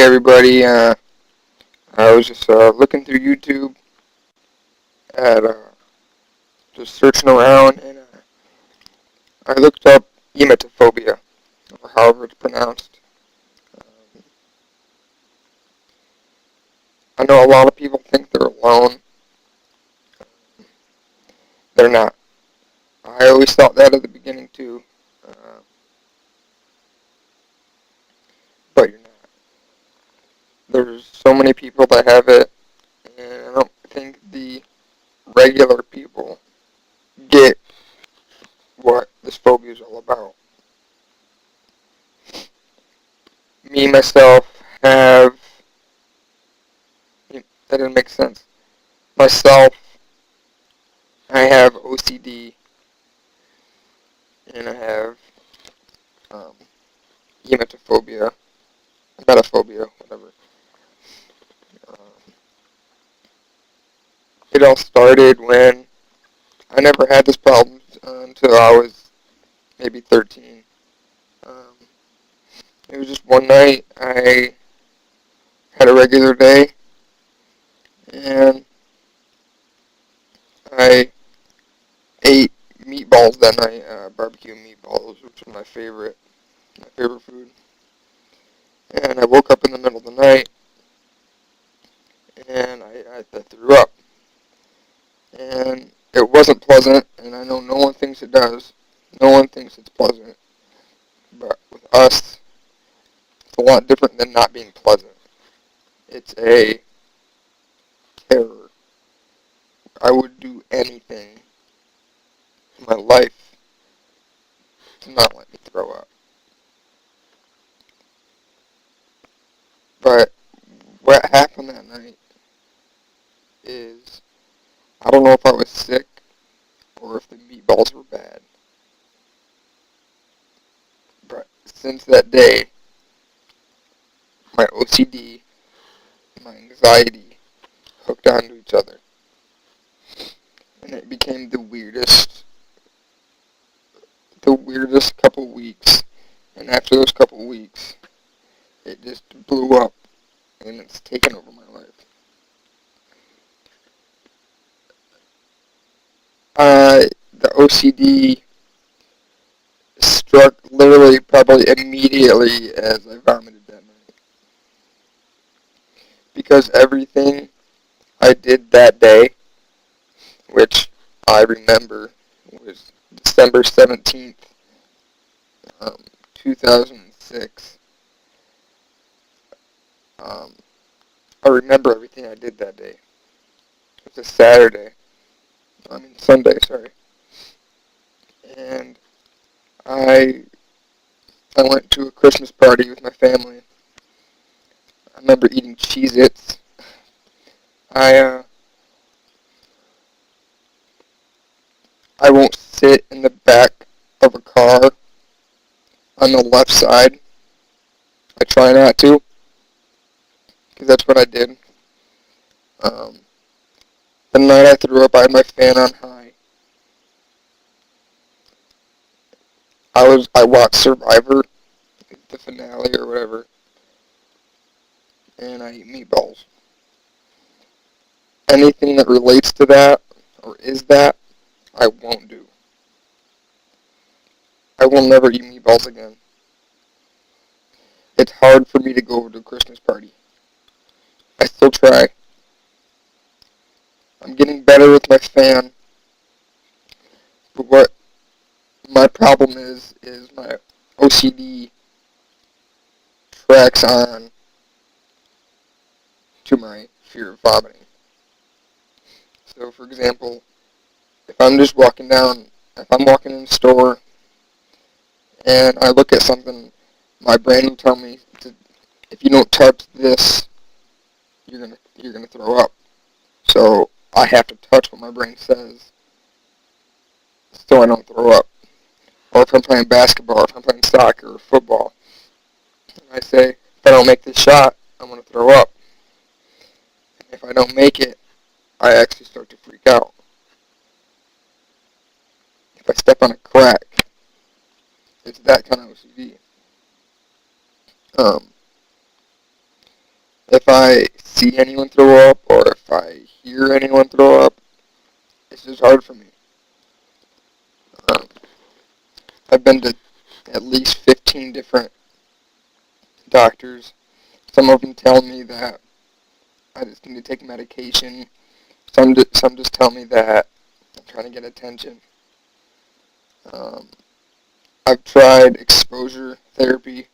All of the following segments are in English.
Hey everybody, I was just looking through YouTube at just searching around, and I looked up emetophobia, or however it's pronounced. Um, I know a lot of people think they're alone. They're not. I always thought that at the beginning too, uh, but you're not. There's so many people that have it, and I don't think the regular people get what this phobia is all about. Me myself have that didn't make sense. Myself, I have OCD, and I have um, emetophobia, emetophobia, whatever. Um, it all started when I never had this problem until I was maybe 13. Um, it was just one night I had a regular day, and I ate meatballs that night, barbecue meatballs, which was my favorite food. And I woke up in the middle of the night, and I threw up. And it wasn't pleasant, and I know no one thinks it does. No one thinks it's pleasant. But with us, it's a lot different than not being pleasant. It's a terror. I would do anything in my life to not let me throw up. But what happened that night is, I don't know if I was sick or if the meatballs were bad. But since that day, my OCD and my anxiety hooked onto each other. And it became the weirdest couple weeks. And after those couple weeks, it just blew up, and it's taken over my life. The OCD struck literally probably immediately as I vomited that night. Because everything I did that day, which I remember was December 17th, um, 2006. Um, I remember everything I did that day. It was a Saturday. Sunday, sorry. And I I went to a Christmas party with my family. I remember eating Cheez-Its. I I won't sit in the back of a car on the left side. I try not to, because that's what I did. Um, the night I threw up, I had my fan on high. I watched Survivor, the finale or whatever, and I eat meatballs. Anything that relates to that or is that, I won't do. I will never eat meatballs again. It's hard for me to go over to a Christmas party. I still try. I'm getting better with my fan, but what my problem is my OCD tracks on to my fear of vomiting. So, for example, if I'm walking in a store and I look at something, my brain will tell me if you don't touch this, you're gonna throw up. So I have to touch what my brain says so I don't throw up. Or if I'm playing basketball, or if I'm playing soccer or football, and I say, if I don't make this shot, I'm gonna throw up. And if I don't make it, I actually start to freak out. If I step on a crack, it's that kind of OCD. Um, if I see anyone throw up or if I hear anyone throw up, it's just hard for me. Um, I've been to at least 15 different doctors. Some of them tell me that I just need to take medication. Some just tell me that I'm trying to get attention. Um, I've tried exposure therapy.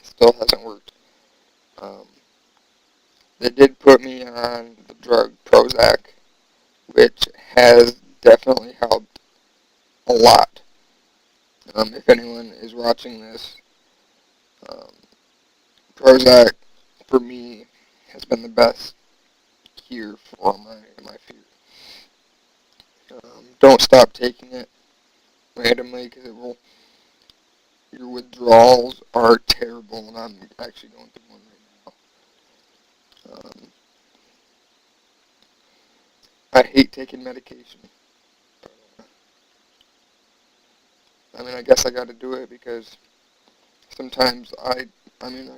Still hasn't worked. Um, they did put me on the drug Prozac, which has definitely helped a lot. If anyone is watching this, um, Prozac for me has been the best cure for my fear. Don't stop taking it randomly because it will. Your withdrawals are terrible, and I'm actually going through one right now. I hate taking medication. I mean, I guess I got to do it because sometimes I mean,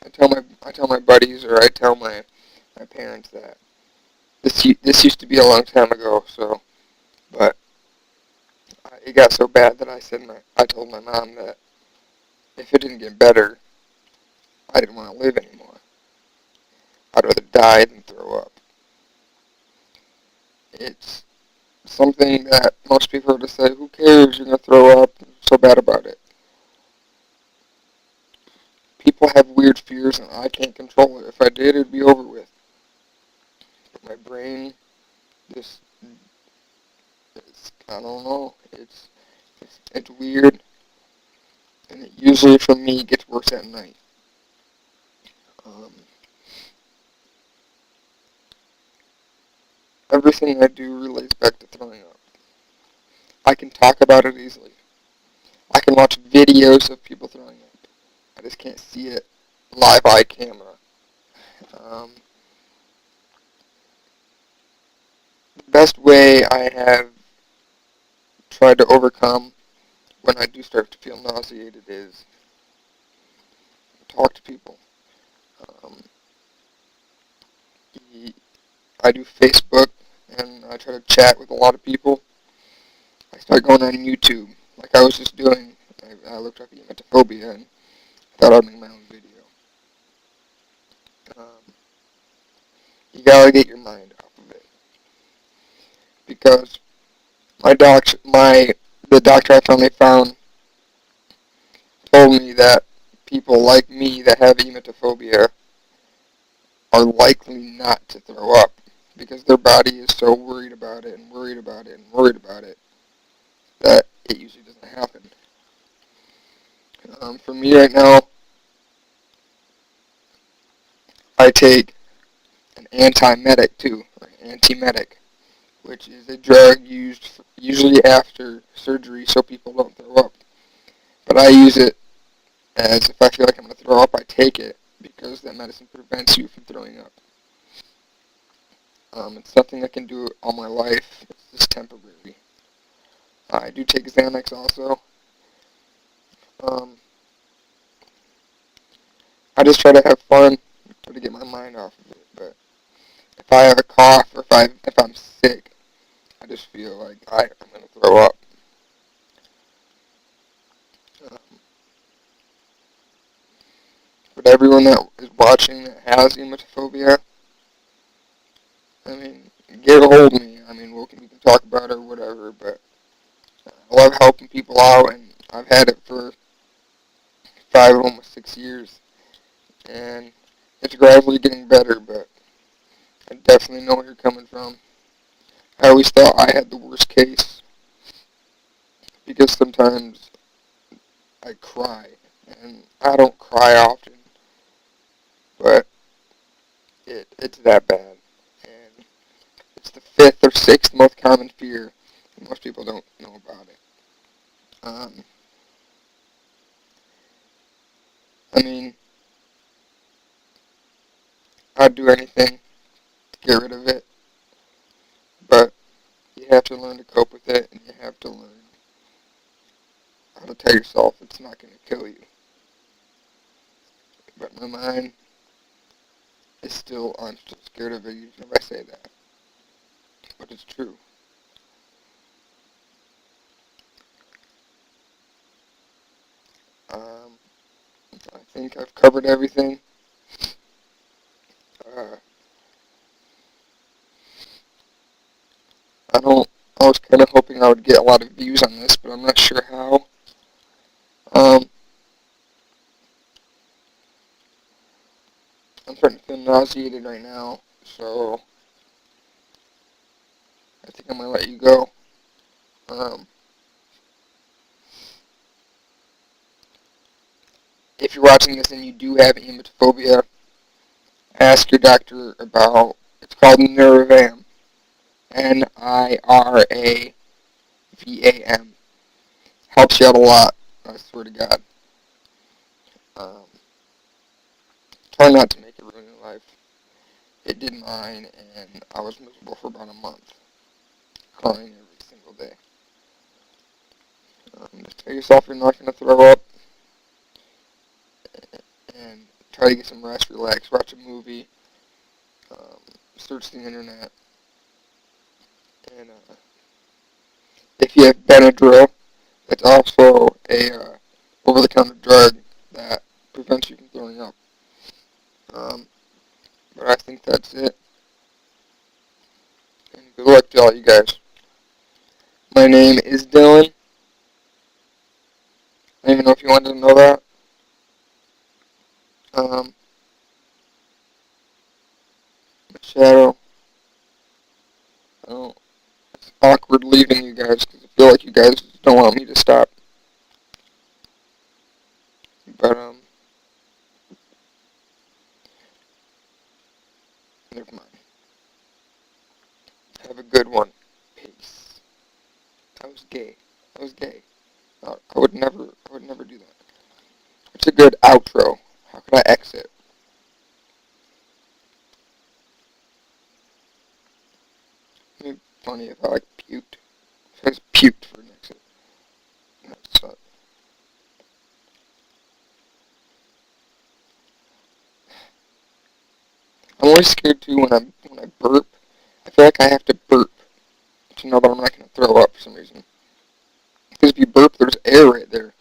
I tell my buddies or I tell my parents that this used to be a long time ago. So, but it got so bad that I told my mom that if it didn't get better, I didn't want to live anymore. I'd rather die than throw up. It's something that most people are to say, who cares, you're going to throw up, so bad about it. People have weird fears and I can't control it. If I did, it'd be over with. But my brain just, I don't know, it's weird, and it usually for me gets worse at night. Um, Everything I do relates back to throwing up. I can talk about it easily. I can watch videos of people throwing up. I just can't see it live eye camera. Um, the best way I have tried to overcome when I do start to feel nauseated is talk to people. Um, I do Facebook and I try to chat with a lot of people. I start going on YouTube, like I was just doing. I looked up Emetophobia and thought I'd make my own video. Um, you gotta get your mind off of it because the doctor I finally found told me that people like me that have emetophobia are likely not to throw up because their body is so worried about it and worried about it and worried about it that it usually doesn't happen. For me right now, I take an antiemetic too, or anti-medic, which is a drug used usually after surgery so people don't throw up. But I use it as if I feel like I'm going to throw up, I take it because that medicine prevents you from throwing up. It's something I can do all my life. It's just temporary. I do take Xanax also. Um, I just try to have fun, try to get my mind off of it. But if I have a cough or if I'm sick, I just feel like I'm going to throw up. Um, but everyone that is watching that has emetophobia, I mean, get a hold of me. I mean, we can talk about it or whatever, but I love helping people out, and I've had it for 5, almost 6 years, and it's gradually getting better, but I definitely know where you're coming from. I always thought I had the worst case because sometimes I cry, and I don't cry often, but it's that bad, and it's the fifth or sixth most common fear, and most people don't know about it. Um, I mean, I'd do anything to get rid of it, but you have to learn to cope with it, and you have to learn how to tell yourself it's not going to kill you. But my mind, I'm still scared of it even if I say that. But it's true. I think I've covered everything. Uh, I was kind of hoping I would get a lot of views on this, but I'm not sure how. Um, I'm starting to feel nauseated right now, so I think I'm going to let you go. If you're watching this and you do have emetophobia, ask your doctor about, it's called Niravam. Niravam. Helps you out a lot, I swear to God. Um, Try not to make it ruin your life. It did mine, and I was miserable for about a month, crying every single day. Just tell yourself you're not going to throw up, and try to get some rest, relax, watch a movie, search the internet, and if you have Benadryl, it's also a over-the-counter drug that prevents you from throwing up. But I think that's it. And good luck to all you guys. My name is Dylan. I don't even know if you wanted to know that. Shadow. Oh, it's awkward leaving you guys because I feel like you guys don't want me to stop. But, never mind. Have a good one. Peace. I was gay. I was gay. I would never do that. It's a good outro. How could I exit? It'd be funny if I, puked. If I just puked for an exit. That sucks. I'm always scared, too, when I burp. I feel like I have to burp to know that I'm not going to throw up for some reason. Because if you burp, there's air right there.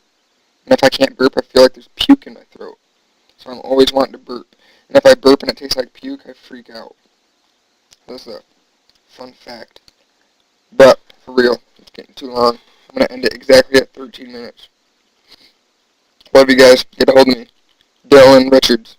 And if I can't burp, I feel like there's puke in my throat. So I'm always wanting to burp. And if I burp and it tastes like puke, I freak out. That's a fun fact. But, for real, it's getting too long. I'm going to end it exactly at 13 minutes. Love you guys. Get a hold of me. Dylan Richards.